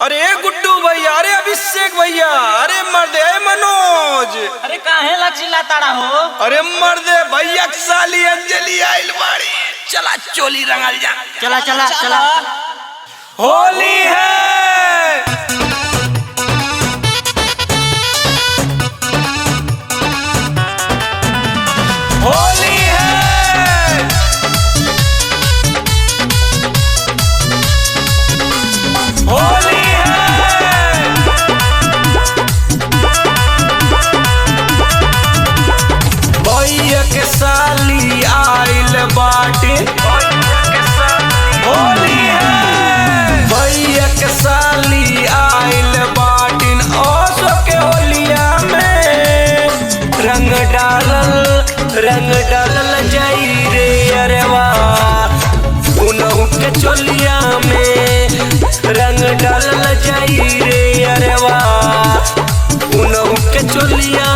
अरे गुड्डू भैया, अरे अभिषेक भैया, अरे मर्दे मनोज, अरे काहे ला चिल्लाता हो? अरे मर्दे भैया साली अंजलि आइल बाड़ी, चला चोली रंगल जा। चला चला चला, होली है। होली है। होली है। भैया के साली आइल बाटे, होली है। भैया के साली आइल बाटिन, ओसो के होलिया में रंग डालल जाई रे अरवा, उनहु के चोलिया में रंग डालल जाई रे अरवा, उनहु के चोलिया